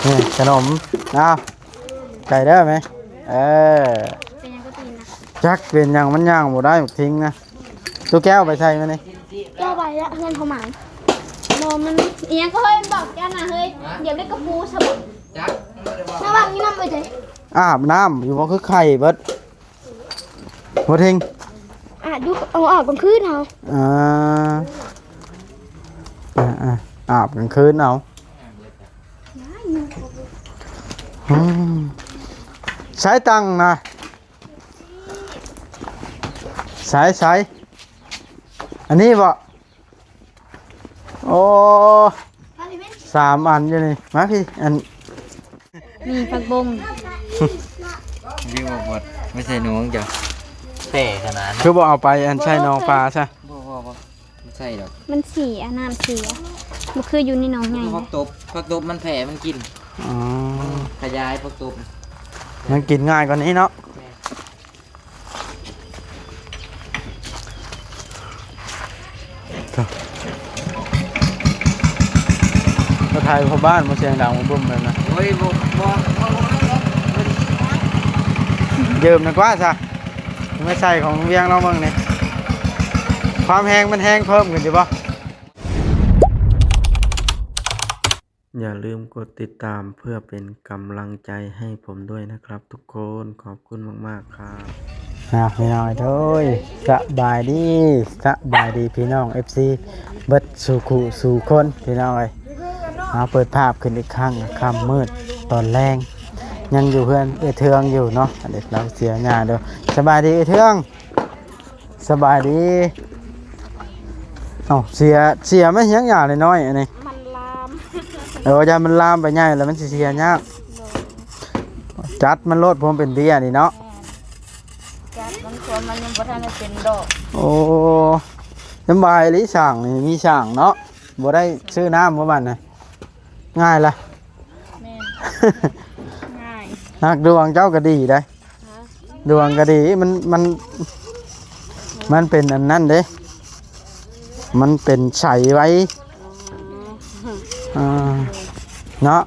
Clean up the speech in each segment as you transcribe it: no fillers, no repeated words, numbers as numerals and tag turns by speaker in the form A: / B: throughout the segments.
A: นี่ขนมเอาไก่ได้ไหมเออ
B: เป็นยังก็ตีนนะ
A: จักเป็นยังมันย่างบ่ได้ทิ้งนะตัวแก้วไปใส่มานี่
B: แก้วใบละเพื่อนเขาหมายโมมันเอียงก็เฮ้ยบอกแกนะเฮ้ยเดี๋ยวได้กระปูฉบับระวังนี่น้ำไปเลย
A: อาบน้ำอยู่บ่คือไข่เบิดบ่ทิ้ง
B: ดูเอาออกกลางคืนเอา
A: อ่าอาบกลางคืนเอาใช้ตังนะใช้อันนี้บ่โอ้3 อันอยู่นี่มาพี่อัน
B: มีผักบง
C: วิวหมดไม่ใช่หนูจ้ะเท่ขนาดนั้น
A: คือบ่เอาไปอันใช่น้องปลาใช่
C: บ่ไม่ใช่หรอก
B: มันเสียน้ำเสียมันคืออยู่ในหนองไง
C: พักตบมันแผ่มันกินขยายพักตบ
A: มันกินง่ายกว่านี้เนาะมาถ่ายพ่อบ้านมาเสียงดังมาบุ้มเลยนะ
C: โอ้ยบ่
A: ยืมนะกว่าซะไม่ใช่ของเวียงเราเมืองนี่ความแห้งมันแห้งเพิ่มขึ้นดีป่ะอย่าลืมกดติดตามเพื่อเป็นกำลังใจให้ผมด้วยนะครับทุกคนขอบคุณมากๆครับพี่น้องด้วยสบายดีพี่น้อง FC เบิดสู่คนพี่น้องเลยเปิดภาพขึ้นอีกครั้งค่ำมืดตอนแรงยังอยู่เพื่อนเทืองอยู่เนาะเด็กเราเสียงานเด้อสบายดีเทืองสบายดีเสียไม่เหี้ยงหยาเลยน้อยอันนี้
B: มันลาม
A: ยามันลามไปง่ายแล้วมันเสียยากจัดมันโลดผมเป็นเบี้ยนี่เนาะ
B: จัดมันควรมันยังบ่ทันได้เป็นดอก
A: โอ้สบายลิสั่งนี่มีสั่งเนาะบ่ได้ซื้อน้ำบ่บัดน่ะง่ายละ
B: ง่าย
A: นักดวงเจ้าก็ดีได้ดวงก็ดีมันเป็นอันนั้นเด้มันเป็นใสไว้เนาะ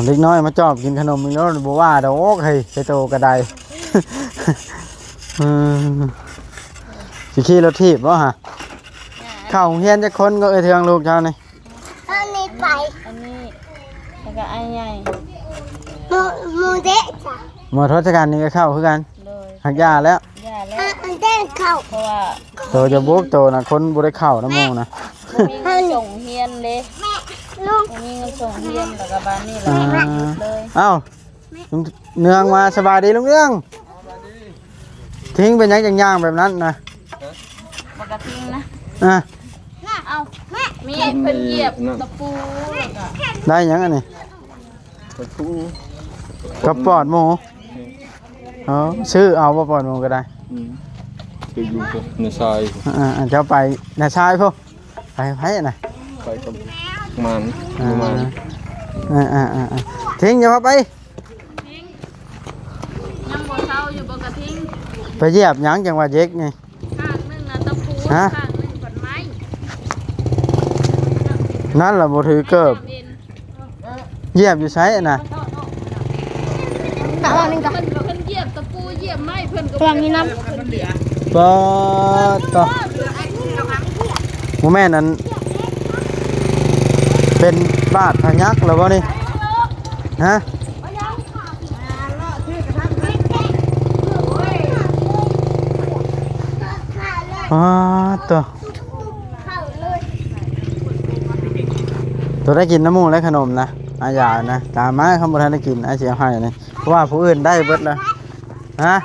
A: เล็กน้อยมาจอบกินขนมมีรถบัวดอกเฮ้ยไปโตกระไดสิขี้รถถีบวะฮะเข้าเฮียนจะคนก็เทืองลูกเจ้านี่
B: อันนี้ไปอันนี้แล้วก็ไอ้ใหญ่มูเดะจ้ะ
A: หมดทศกัณฐ์นี่ก็เข้าคือกันหักยาแล้ว
B: อันเด้เข้าเพราะว่า
A: โตจะบุกโตนะคนบุได้เข้านะโมนะ
B: มีเงินส่งเฮียนเลยลูกมีเงินส่งเฮียนแล้วก็บ้านนี่เลย
A: เอ้าเนืองมาสบายดีลุงเนืองทิ้งเป็นยังย่างแบบนั้นนะ
B: ปกตินะ
A: เอา
B: มีเพิ่นเหยียบตะปู
A: ได้ยังอันนี้
C: ตะปู
A: กระปอดหมูชื่อเอาว่าปอดหมูก็ได้
C: ไปอยู่กับเนื้อทราย
A: เจ้าไปนาชายพวกไปน่ะ
C: ไปกับมัน
A: ทิ้งอย่าไป
B: ยังบ่เช้าอยู่บ่กระทิ้ง
A: ไปเหยียบยังจังหวะเย็กไง
B: ข้างนึงนะตะปูข้างนึงผลไม้
A: นั่นแหละบ่ถือเกิบเหยียบอยู่ใช้น่ะ
B: ตะวันนึงกับเพิ่นเหยียบตะปูเหยียบไม้เพิ่นก็ยังมีน้ำ
A: ต่อโมแม่นั้นเป็นบาดพยักหรือเปล่านี่ฮะตัวได้กินน้ำมูกและขนมนะอาญานะตามมาคำบุญได้กินอาเสียให้เลยเพราะว่าผู้อื่นได้เบิดแล้วฮะ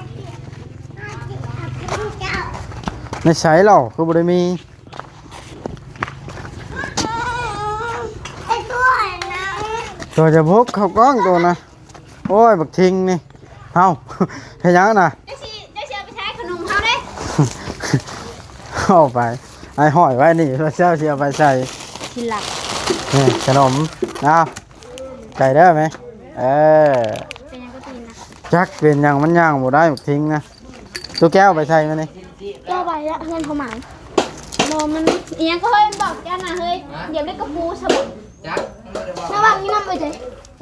A: ไม่ใช่หรอกคือบุญมีตัวจะพกเข้ากล้องตัวนะโอ้ยบักทิ้งนี่เอ้าเฮียยังนะ
B: จะเชียไปใช้ขนมเขาเด้
A: เอาไปไอ้หอยไว้นี่เราเชียวไปใส่
B: ทีหลัก
A: นี่ขนมเอาไก่ได้ไหม
B: เป็นยังก็ตีนนะ
A: จักเป็นยังมันย่างหมดได้บักทิ้งนะตัวแก้วไปใส่มานี่
B: แก้วใบละเพื่อนเขาหมายโม มันเอียงก็เฮ้ยบอกแกนะเฮ้ยเดี๋ยวได้กระปูฉบับ
C: จักมันบ่ได้ว่า
B: ระหว่างนี้น้ำไปเลย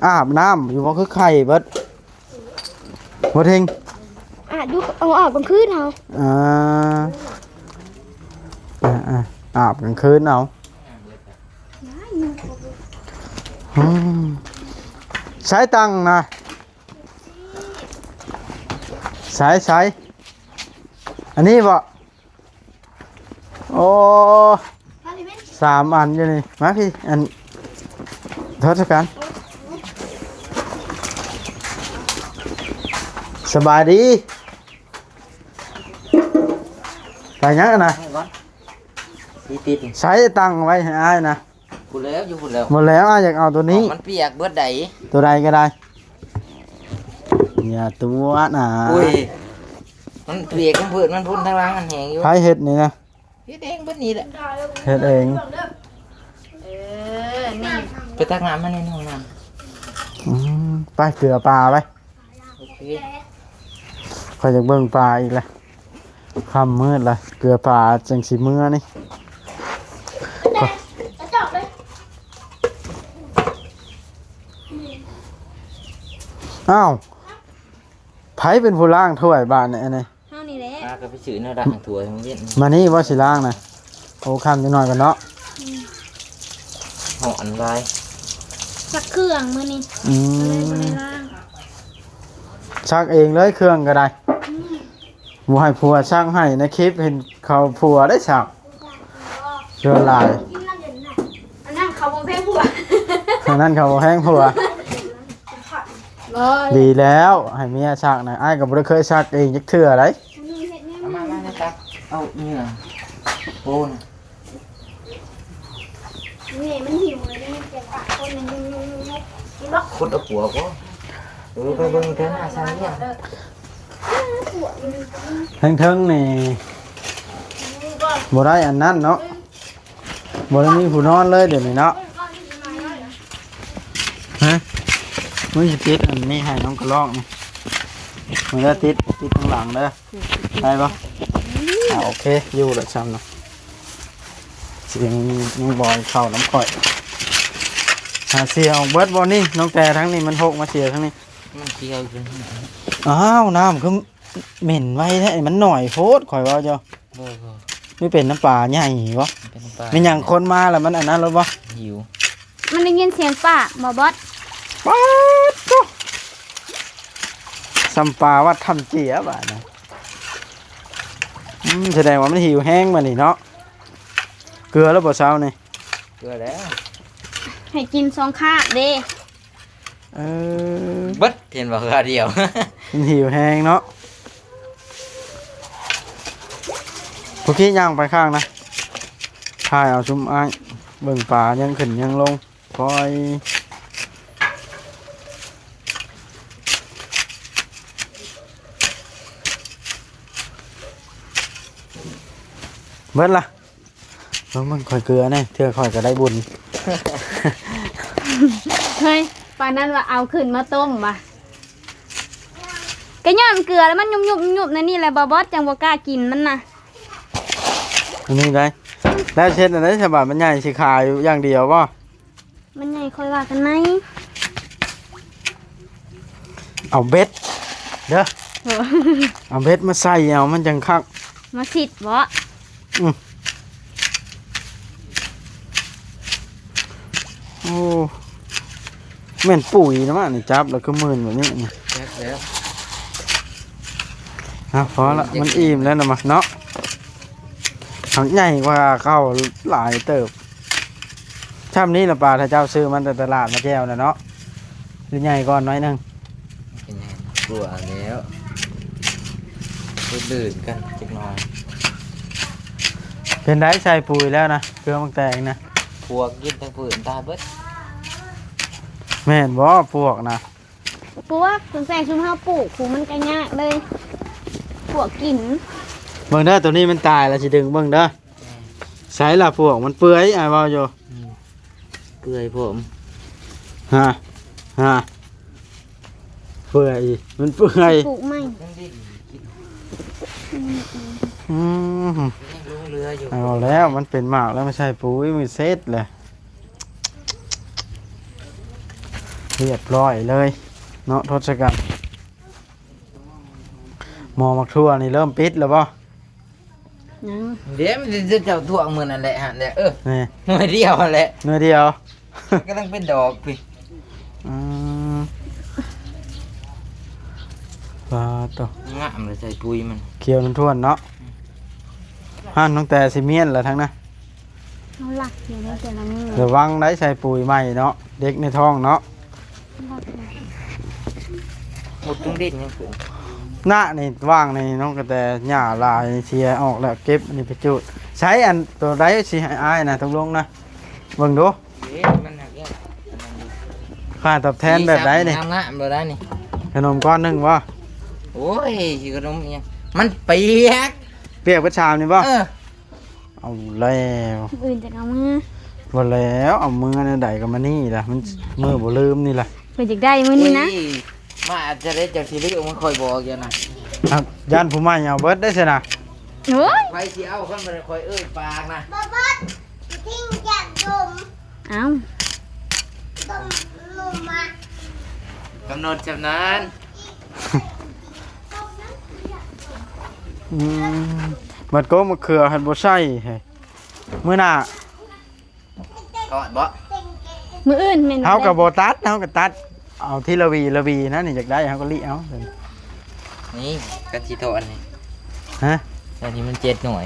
A: อาบน้ำอยู่บ่คือไข่เบิดบ่เทง
B: ดูเอาออกกลางคืนเอา
A: อ่าอาบกลางคืนเอาใช้ตังค์นะใช้อันนี้บ่โอ้3 อันอยู่นี่มาพี่อันทศกัณฐ์สบายดีไปยังกันนะ
C: ให้ก่อนสิติด
A: ใช้ตังค์ไว้ให้อ้ายนะ
C: กูแล้วอยู่กูแล้ว
A: หมดแล้วอ้ายอยากเอาตัวนี้
C: มันเปียกเบิดใด
A: ตัวใดก็ได้อย่าตัวนะ
C: อุ้ยมันเปียกทั้งพื้นมันพุ่นทั้งล่างมันแห้งอยู่
A: ใช้เห็ดนี่นะ
C: เฮ็ดเองเบิดนี่แหละ
A: เห็ดเอง
B: นี่
C: ไปตักน้ำมาในห้องน้
A: ไปเกลือปลาไป
C: ำโอเค
A: คอยจะเบิ่งปลาอีกแล้วค่ำมืดละเกลือปลาจังสีเมื่อนี่
B: จบเลย
A: อ้าวไผเป็นผู้ล่างถ้วยบ้านเนี่ยอันนี้
B: เท่านี้แหละ
C: ปลาก็ไปซื้อเนื้อดักถั่วให้มันเย็น
A: มานี่ว่าสิล่างนะโอ้ค่ำจังหน่อยกันเนาะ
C: หอนลาย
B: สักเครื่องมือนี่
A: อื
B: ก็เลยบ่
A: ม
B: ได้ล่าง
A: ชักเองเลยเครื่องก็ได้บ่ให้ผัวช่างให้ในคลิปเห็นเขาผัวได้ชักเชื่อลาย
B: กินน้ำเย็นน่ะอันนั้นเขาบ่แพงผัว
A: ทางนั้นเขาบ่แห้งผัว ดีแล้วให้เมียชักนะอ้ายก็บ่ได้เคยชักเองจักเทื่ออะไร
C: เอามานะตักเอาเนื้อโอ้นะ
B: นี่มันหิวเลยนี่เจ็บปากคนนึงกินบ่
C: ขุดเอาผัวก็ไปเบิ่งเท่าหน้าซาเนี่ย
A: ทั้งนี่บ่ได้อันนั้นเนาะบ่ได้มีผู้นอนเลยเดี๋ยวนี้เนาะฮะมึงสิติดอันนี้ให้น้องกระรอกนี่มึงได้ติดข้างหลังเด้อได้ปะโอเคอยู่แล้วซ้ำเนาะเสียงน้องบอยเข้าน้ำข่อยเสียออกเบิดบ่นี่น้องแต่ทั้งนี้มันหกมาเสียทั้งนี้
C: มันเกี่ยวอยู่
A: อ้าวน้ำคือเหม็นไว้แท้มันหน่อยโพดข่อยว่าเจ้า
C: บ่
A: ไม่เป็นน้ำปลาใหญ่วะ
C: เป็นปลา
A: เป็นอย่างคนมาแล้วมันอันนั้นแล้ววะ
C: หิว
B: มันได้ยินเสียงป้าหมอบอส
A: ป๊าดตุ๊สัมปลาวัดทำเจียบ่านะแสดงว่ามันหิวแห้งมานี่เนาะเกลือแล้วบ่เช้านี่
C: เกลือแล้ว
B: ให้กิน2คาบเด้
A: เออ
C: เบิดเห็นบ่คือเดียว
A: มันหิวแห้งเนาะพวกขี้ย่างไปข้างนะถ่ายเอาชุมอ้ายเบิ่งปลายังขึ้นยังลงคอยเบิดล่ะมันคอยเกลือแน่เทื่อคอยก็ได้บุญ
B: เฮ้ยปานนั้นว่าเอาขึ้นมาต้มว่ะก็ย้อนเกลือแล้วมันยุบๆๆนั่นนี่แหละบ่บอสจังบ่กล้ากินมันน่ะ
A: อันนี้ได้แล้วเช็ดอันนี้ฉบับมันใหญ่สิขายอยู่อย่างเดียวป่ะ
B: มันใหญ่ค่อยว่ากันไหม
A: เอาเบ็ดเด้อเอาเบ็ดมาใส่เอามันจังคัก
B: มาสิดบ่
A: โอ้แม่นปุ๋ยนะมันนี่จับแล้วก็มื่นแบบนี้นี่
C: แล้ว
A: พอละมันอิ่มแล้วนะมาเนาะถังใหญ่กว่าเข้าหลายเติบช่ำนี้ละปลาถ้าเจ้าซื้อมันแต่ตลาดมาแก้วนะเนาะหรือใหญ่ก่อนน้อยหนึง
C: เป็นไงกลัวแล้วดื่นกันจักหน่อย
A: เป็นได้ใส่ปุ๋ยแล้วนะเกลือมังแตงนะ
C: พวกกินทั้งผืนตาเบิด
A: แม่นบ่พวกนะ
B: ปวกถึงแสงชุมเฮาปลูกผูมันก็ยากเลยปวกกิน
A: เบิ่งเด้อตัวนี้มันตายแล้วสิดึงเบิ่งเด้อใส่ละพวกมันเปื่อยอ้ายเว้าอยู่
C: เปื่อยผม
A: ฮะเปื่อยมันเปื่อย
B: ปลูกใหม่
C: ยังดิ้น
A: อืม
C: ยังลงเรืออยู่
A: เอาแล้วมันเป็นหมากแล้วไม่ใช่ปุ๋ยมือเซตเลยเรียบร้อยเลยเนาะทศกัณฐ์หมอมักทั่วนี่เริ่มปิดแล้วป่ะ
B: ยัง
C: เดี๋ยวมันจะเจ้าทั่วมือนั่นแหละฮะเนี่ย
A: นี่
C: หน่วยเดียวแหละ
A: เนื้อเดียว
C: ก็ต้องเป็นดอกพี่
A: อืมปลาตัว
C: งามเลยใส่ปุ๋ยมัน
A: เขียวน้ำท่วนเนาะห้านตั้งแต่ซิเมียนแหละทั้งนั้น
B: เอาหลักอยู่ในแต่ละมือ
A: ระวังได้ใส่ปุ๋ยใหม่เนาะเด็กในท้องเนาะ
B: หลักเลย
C: หมดตรงดินยังขึ้น
A: หน้านี่ว่างในน้องกระแตหญ้าลายเชียร์ออกแล้วเก็บอันนี้ไปจุดใช้อันตัวไรสิให้อายนะตกลงนะเบิ่งดู
C: เอ๊ะมันหักยัง
A: ค่าตอบแทนแบบไรนี่
C: งามๆเลยได้นี่
A: ขนมก้อนหนึงวะ
C: โอ้ยสิขนมยังมันเปียก
A: เปียกกระชามนี่ป่ะ
C: เออ
A: เอาแล้ว
B: อื่นจะเอามือ
A: บ่แล้วเอามือในใดก็มานี่ล่ะมันมือบ่ลืมนี่ล่ะ
B: เพื่อจะได้มือนี้นะ
C: โอ้ยมาอาจจะได้จากที่ลึกมันคอยบอกอย่างนะ
A: อ่ะย่านผู้ใหม่เอาเบิดได้สินะ
B: โอ้ย
C: ใครสิเอาคนมันคอยเอ้ยปากนะ
B: เอา
C: กำหนดจำนั้น
A: อืมมันก็มะเขือหันบ่ใส่ให้มื้อหน้า
C: ก่อนบ่
B: มืออื่นเมน
A: เฮาก็บ่ตัดเฮาก็ตัดเอาที่ละวีนะนี่อยากได้เฮาก็ลิเอา
C: นี่กันสิโตอันนี้
A: ฮะ
C: อันนี้มัน7หน่วย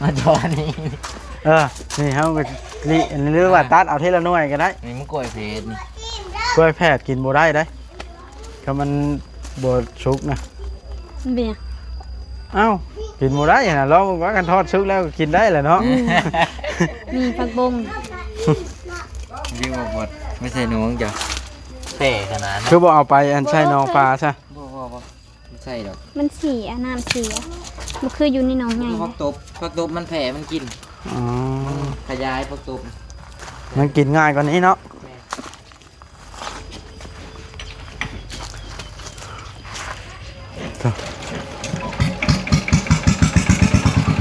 C: มาจอนี้
A: เออนี่เฮาก็ลิหรือว่าตัดเอาทีละหน่วยก็ได้
C: นี่มันกล้วยเพชรนี่
A: กล้วยแพทย์กินบ่ได้ได้ถ้ามันบ่สุกนะ
B: เบีย
A: เอ้ากินบ่ได้น่ะลองว่ากันทอดสุกแล้วก็กินได้แหละเนาะ
B: มีผักบง
C: ยิ่งหมดไม่ใช่หนูจ้ะเท่ขนาดนั้น
A: คือบ่เอาไปอันใช่น้องปลาซะ
C: บ่ไม่ใช่ดอก
B: มันเสียน้ำเสียมันคืออยู่ในหนองใหญ่
C: พักตบมันแผ่มันกิน
A: อ๋อ
C: ขยายพักตบ
A: มันกินง่ายกว่านี้เนาะ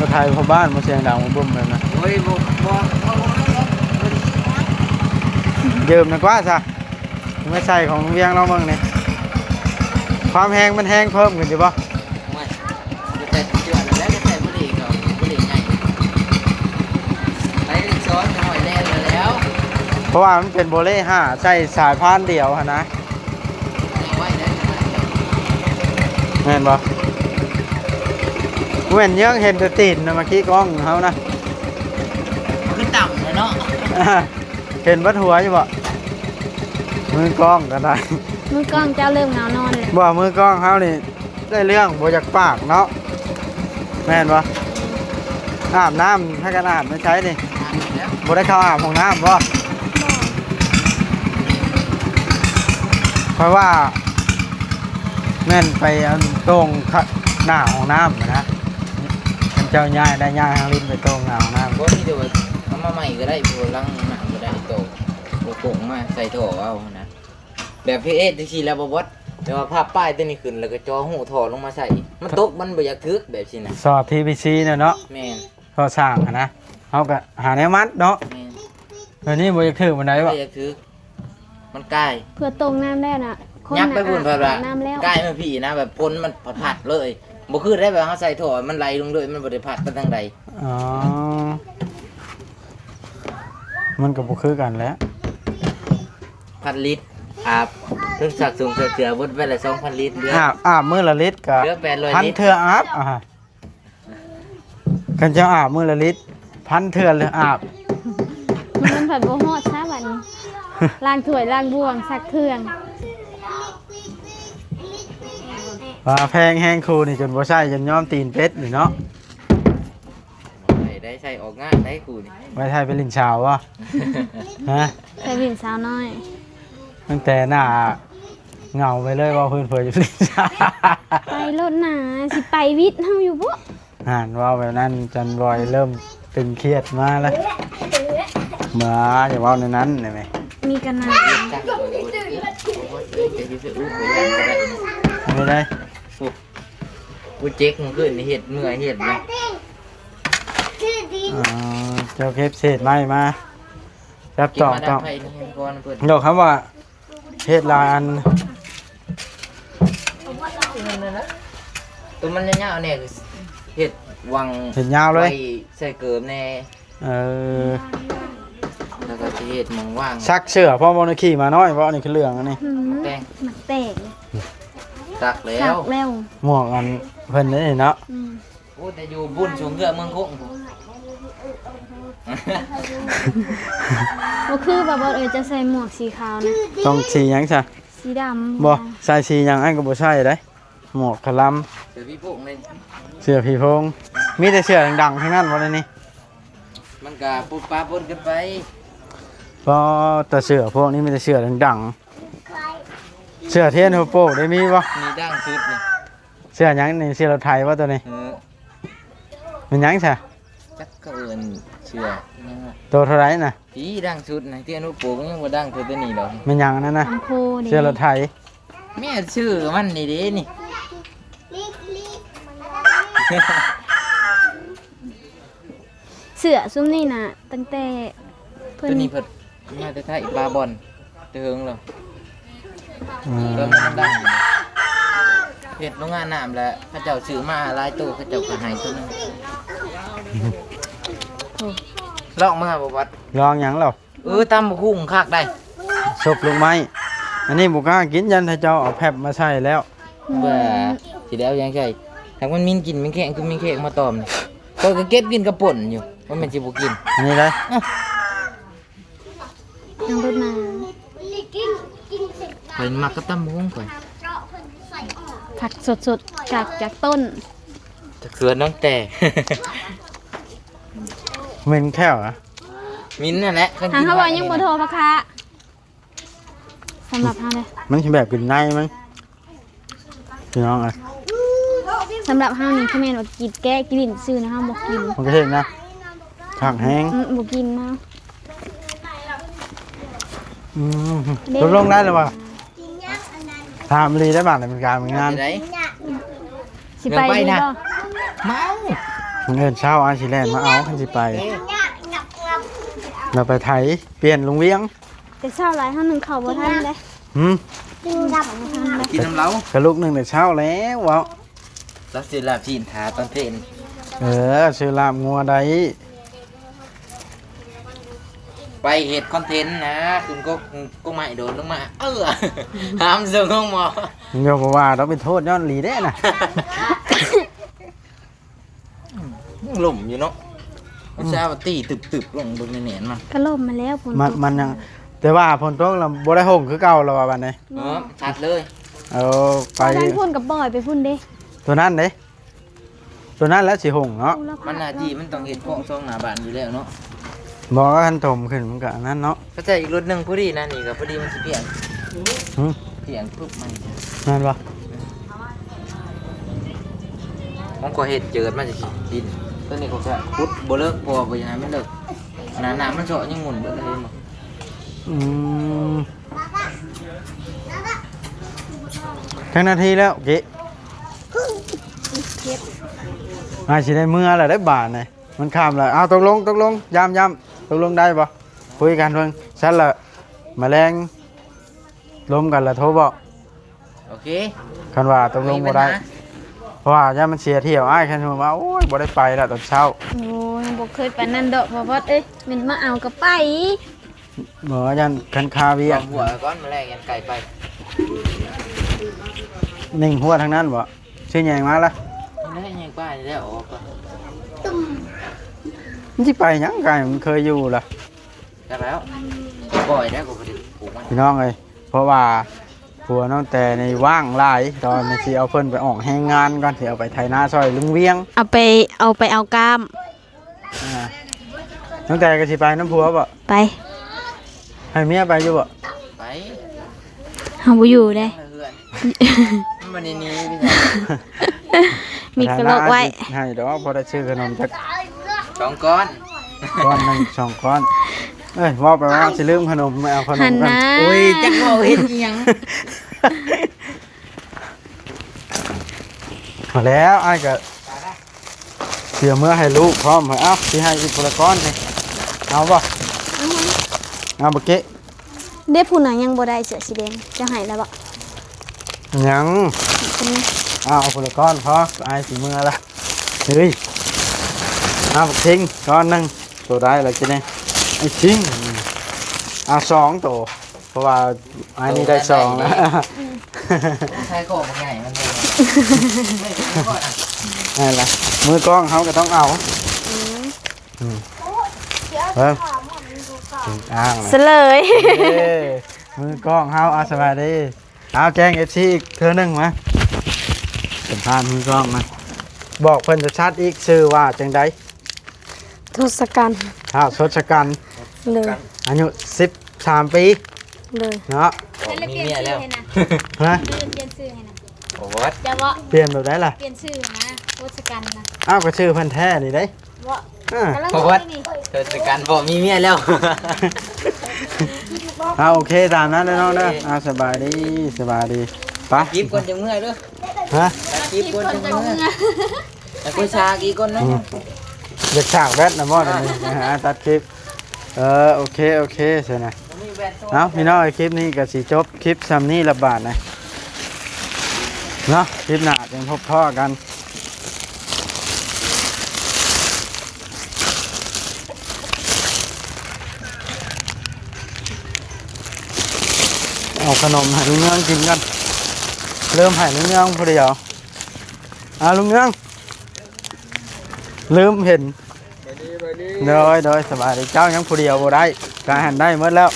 A: มาถ่ายพ่อบ้านมาเสียงดังมาบุ้มเลยนะ
C: โอ้ยบ่
A: ยืมนะกว่าซะไม่ใช่ของเวียงเราเมืองนี่ความแห้งมันแห้งเพิ่มขึ้นอยู่ปะ
C: ไม่จะแต่เดือนแล้วจะแต่บ่ได้ก็บ่ได้ไงไปซ้อนหน่อยแล้ว
A: เพราะว่ามันเป็นโบเล่5ใส่สายพานเดียวหะนะ
C: ไว้ได้
A: แม่นปะเว้นเยอะเห็นแต่ตีนนะเมื่อกี้กล้องเขานะ
C: มันต่ำเลยเนาะ
A: เห็นบัดหัวอยู่ปะมือกล้องก็ได้
B: มือกล้องเจ้าเริ่มเงานอนเลย
A: บ่มือกล้องเขานี่ได้เรื่องบ่จากปากเนาะแม่นปะอาบน้ำถ้ากันอาบไม่ใช้ดิบ่ได้เข้าอาบห้องน้ำบ่เพราะว่าแม่นไปอันตรงหน้าห้องน้ำนะมันเจ้าย่ายได้ย่ายทางลิ้นไปตรงหน้าห้องน้ำ
C: บ่ที่เดี๋ยวเอามาใหม่ก็ได้ผู้ลังหนังก็ได้โตบ่โป่งมาใส่ท่อเอานะแบบพี่เอสจังซี่แล้วบ่บดแต่ว่าภาพป้ายตัวนี้ขึ้นแล้วก็จอหูถอดลงมาใส่ มันตกมันบ่อยากทึกแบบนี้นะ
A: สอบ PVC เนี่ยเนาะ
C: แม่น
A: ก็สร้างอะนะเขาก็หาแนวมัดเนาะ
C: แม่น
A: เดี๋ยวนี้บ่อยากถือมันได้
C: บ่
A: บ่
C: อยากทึกมันใกล้
B: เพื่อตรงน้ำได้น่ะคน
C: ยับไปพุ่น
B: น่ะ
C: เพิ่นว่า
B: น้ำแล้ว
C: ใกล้มาพี่นะแบบพ้นมันผัดเลยบ่คือได้แบบเฮาใส่ท่อมันไหลลงเลยมันบ่ได้ผัดไปทางใด
A: อ๋อมันก็บ่คือกันแหล้ว
C: พันลิตรอาบเพิ่งสักสูงเสือเบิดไปละ 2,000 ลิตรเหลือ
A: อาบมื้อละลิตรก็
C: เหลือ800
A: พัน
C: ลิตร
A: เทื่ออาบกันจะอาบมื้อละลิตรพันเทื่อเลยอาบ
B: มันผัดโบฮอดซะวันนี้ล้างถ้วยล้างบ่วงซักเครื่อง
A: ว่าแพงแห้งครูนี่จนบ่ใช่จนยอมตีนเป็ดนี่เนาะ
C: ได้ใส่ออกงานได้กูนี่
A: ไว้ไทยไปลินชาววะฮะ
B: ใส่บินสาวน้อย
A: ตั้งแต่หน้าเหงาไปเลยว่าเพื่อนเพื่อจะลินชาว
B: ไปรถหนาสิไปวิทย์เฮาอยู่บ่
A: อ่านว่าแบบนั้นจันบอยเริ่มตึงเครียดมาแล้วมาอย่าว่าในนั้นได้ไหม
B: มีกันนา
C: จักจะอยู่ซื้ออู้ไปยังก็ได้
A: ไม่ได้
C: กูเจ๊กมันขึ้นเห็ดเมื่อยเห็ดเลย
A: เจ้าเก็บเศษไม้มาจับ
C: เก็บ
A: ต่อ
C: มา
A: ต่
C: ดั
A: อบ
C: ไฟนี่ก่อนเพิ่น
A: เดี๋ยวคำว่าเฮ็ดลาน
C: ตัวมันยาวๆเนี่ยคือเห็ดวัง
A: เห็ดยาวเลย
C: ไใส่เกิมแน่
A: เออ
C: แล้วก็สิเห็ดหมองว่าง
A: ซักเสื้อพ่อมอนขี่มาน้อยเพราะอันนี้คือเรื่องอันนี้
C: แป้ง
B: หมักแตก
C: ตักแล้
B: สั
C: ว
B: กแล้ว
A: หมวกอันเพิ่นนี่เนาะ
C: โอ้แต่อยู่บุญสูงเกือเมืองคง
B: ก็คือแบบว่าจะใส่หมวกสีขาวนะ
A: ต้องสีหยังซะ
B: สีดำ
A: บ่ใส่สีหยังอันก็บ่ใช่เด้หมวกกะลำ
C: เดี๋ยวพี่พวกนี่
A: เสื้อผีโพงมีแต่เสื้อดังๆทั้งนั้นบ่ได้นี่
C: มันก็ปุ๊บปั๊บปนกันไป
A: เพราะแต่เสื้อพวกนี้มีแต่เสื้อดังๆเสื้อเทียนโฮโป้ได้มีบ่
C: มีดั้งชุดนี่
A: เสื้อหยังนี่เสื้อรถไทยบ่ตัวนี้ มันหยังซะ
C: จักก็เอิ้นเชื่อนั่นน่ะ
A: ตัวเท่าไหร่น่ะ
C: ผีดั้งชุดนะที่อนุปูก็ยังบ่ดั้งคือตัวนี้ดอก
A: มันหยังอันนั้นน่ะ
B: อัมโพนี่
A: เสื้อรถไทย
C: แม่ชื่อมันนี่เด้นี่
B: เสือซุ้มนี่นะตั้งแต่เพิ่
C: ตัวน นี้เพิ่นมาแต่ไทยบาบอนเติงแล้ว
A: อืม
C: ก็มันดังเฮ็ดโรงงานน้ำแล้วเขาเจ้าซื้อมาหลายตู้เขาเจ้าก็ให้ตัวหนึงลอกมาบ่วัด
A: ลองหยังหรอ
C: ตำบักหุ่งคักได้
A: ศพลูกไม้อันนี้บุกล้ากินยันถ้าเจ้าเอาแผบมาใส่แล้ว
C: เบื่อสิได้เอายังไงถ้ามันมินกินมันแข็งคือมินแข็งมาตอมนี่ก็เก็บกินกระป่นอยู่ว่ามันสิบ่กิน
A: อันนี้เลย
B: ยังรถมา
C: ข่อยมักกับตำบักหุ่งข่อย
B: ผักสดๆจากต้น
C: จากสวนน้องแต่
A: เหม็นแค่วอะ
C: มินนั่นแหละ
B: ทางเขาบอกยังบ่โทรพะคะสำหรับเฮาเลย
A: มันคือแบบกินในมั้งพี่น้องอ่ะ
B: สำหรับเฮานี่คือแม่นว่ากินแก้กินซื้อนะเฮาบ่กิน
A: มันก็เห็นนะผักแห้ง
B: บ่กินนะ
A: อืมลดลงได้หรือเปล่าทำรีได้บ้างแต่เป็นการเป็นงาน
C: สิได้
B: สิไป
C: เดี๋ยวไป
B: นี่
C: นะ
B: บ่
C: เมา
A: เงินเช้าอาชิแลนด์มาเอาคันสิไป เราไปไถเปลี่ยนลุงเวียง
B: แต่เช้าหลายเฮานึงเข้าบ่ทันเลย
A: หืม
B: กินดับบ่ทันเลย
C: กินน้ำเล้าก
A: ระลุกหนึ่งแต่เช้าแล้ววะ
C: แล้วสิลาบจีนทาตอนเพลน
A: ซื้อลาบงัวได้
C: ไปเฮ็ดคอนเทนต์นะคุณก็ไม่โดนลงมา ห้ามส่งห้องหมอ
A: โยกว่าเราเป็นโทษย้อนหลีได้น่ะ
C: หล่มอยู่เนาะมันชาบตีตึบๆลงบนเหนียนมัน
B: ก็ล่มมาแล้วฝน
A: มันยังแต่ว่าผลตกเราบ่ได้ห่มคือเก่าเราว่าบัดนี้
C: ชัดเลย
A: เอาไป
B: ไปพุ่นกับบ่อยไปพุ่นเด้
A: ตัวนั้นเด้ตัวนั้นแล้วสิห่มเนาะ
C: มันหน้าที่มันต้องเห็นของซองหน้าบ้านอยู่แล้วเนาะ
A: บอกว่าคันถมขึ้นมันก็อันนั้นเนาะ
C: ก็จะอีกรถหนึ่งพอดีนะนี่ก็พอดีมันสิเพียง
A: หืม
C: เพียงปุ๊บมัน
A: นั่นบ่
C: มันก็เห็ดเจิดมาจากดินตัวนี้ก็จะพุดบ่เลิกพอบ่ยังไงไม่เลิกหนามันเจาะยังหมุนเบิดเลยมั้ง
A: อืมทั้งนาทีแล้วเกะอาสิได้เมื่อแล้วได้บาทเลยมันข้ามแล้วเอาตกลงย้ำตกลงได้ปะคุยกันเพิ่งฉันละแมลงล้มกันละโทรบอก
C: โอเค
A: คันว่าตกลงบ่ได้เพราะว่าย่ามันเสียเที่ยวอ้ายคันว่าโอ้ยบ่ได้ไปแล้วตอนเช้า
B: โอ้ยบ่เคยปานนั้นดอกบ่ว่าเอ้ยมันมาเอาก็ไป
A: บอกว่ายันคันคาเวีย
C: วางหัวก้อนมาแรกยันไก่ไป
A: นิ่งหัวทางนั้นบ่ชื่อแยงมาละ
C: นี่ได้ยังป้าได้ออกก็
A: มันสิไปหยังไกมันเคยอยู่ล่ะ
C: ได้แล้วบ่อยได้ก็พอดีปลูกมัน
A: พี่น้องเอ้ยเพราะว่าผัวน้องแต่ในว่างหลายตอนนี้สิเอาเพิ่นไปออกแรงงานก่อนสิเอาไปไถนาซอยลุงเวียง
B: เอาไปเอากล้าม
A: น้องแต่ก็สิไปน้ำผัวบ่
B: ไป
A: ให้เมียไปอยู่บ่
C: ไป
B: เฮาบ่อยู่เด้
C: เพื่อนมันนี่พี่ชาย
B: มีกระโหลกไว้
A: ให้ดอกพอได้ซื้อขนมจัก
C: 2 ก้อน
A: ก้อนหนึง2ก้อนเอ้ยว่าไปว่าสิลืมขนมไม่เอาขน
B: หั
A: ม
B: น
A: กัน
B: นะ
C: โอ้ยจักว่าเฮ็ดอีหยัง
A: ไป าแล้วไอ้ก็เสียเมื่อให้ลูกพร้อมเอ้าที่ให้อีกคนละก้อนเลยเอาบ่เอาบะเกะ
B: เด็กผู้นั้นยังบ่ได้เสือสีแดงจะให้แล้วบ่
A: ยัง
B: เป็นไง
A: เอาคนละก้อนพอไอ้สีเมื่อละเฮ้ยเอาบะทิ้งก้อนหนึงตัวได้แล้วจะเนี่ยไอ้ทิ้งเอา2ตัวเพราะว่าไอ้นี่ได้2แล้ว
C: ใช้โกบใหญ่มันเลยไม่ก่อนอ่ะ
A: นั่นแหละมือกล้องเขาก็ต้องเอาเพิ่มอ้างเลย
B: เสลย
A: มือกล้องเขาเอาสบายดีเอาแจ้งเอฟซีอีกเธอหนึ่งมาสัมภาษณ์มือกล้องมาบอกเพิ่นจะชัดอีกชื่อว่าจังใด
B: ทศกัณฐ์
A: ท้าวทศกัณฐ์
B: เลย
A: อายุ13 ปี
B: เลย
A: เนาะ
C: มีเมียแล้ว
A: ฮะ
B: เปลี่ยนชื่อให้นะ
C: โอ้วัด
B: จะว่า
A: เปลี่ยนแบบไหนล่ะ
B: เปลี่ยนชื่อนะทศกัณฐ์นะ
A: อ้าวก็ชื่อเพิ่นแท้นี่ได้
B: ว่า
A: อ่า
B: กำลัง
C: โอ้วัด
B: นี่
C: เธอจัดการบอกมีเมียแล้ว
A: เอาโอเคตามนั้นเลยเนาะเด้อเอาสบายดีสบายดีไป
C: กิบก่อนจะเมื่อยด้วย
A: ฮะ
C: กิบก่อนจะเมื่อยแต่กูชากี่ก่อนนะ
A: อยากฉากแบทนะบ่เดี๋ยวนี้นะฮะตัดคลิปโอเคเสร็จนะเอาพี่น้องคลิปนี้ก็สิจบคลิปซ้ำนี้ละบาทนะเนาะคลิปหน้ายังพบพ่อกันเอาขนมให้ลุงเงืองกินกันเริ่มให้ลุงเงืองพอดีเหรอลุงเงืองลืมเห็นโดยสบายดีเจ้ายังผู้เดียวบ่ได้กายหันได้หมดแล้ว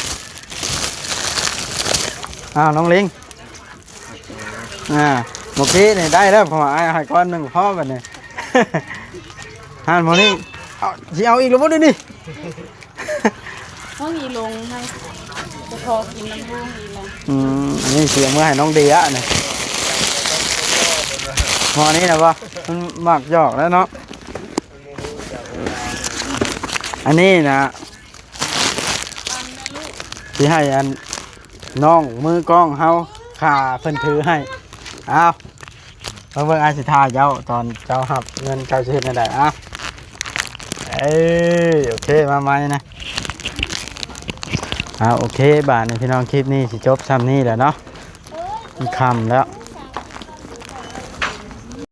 A: น้องลิงเมื่อกี้นี่ได้แล้วผมให้ก้อนหนึ่งพ่อแบบนี้ หันโมนี่เอาอีกแล้วบ่ดินี่
B: ห้องอีลงให้จะพอกินน้ำห้องอีแล้ว
A: อันนี้เสียเมื่อให้น้องเดียเนี่ยหมอนี้นะป่ะมันหมักหยอกแล้วเนาะอันนี้นะที่ให้อันน้องมือกล้องเฮาขาเพิ่นถือให้เอาเบิ่งอาสิทาเจ้าตอนเจ้าหับเงินเจ้าสิเฮ็ดได้โอเคมาใหม่นะโอเคบาทนี่พี่น้องคลิปนี้สิจบซ้ำนี้แหละเนาะมันค่ำแล้ว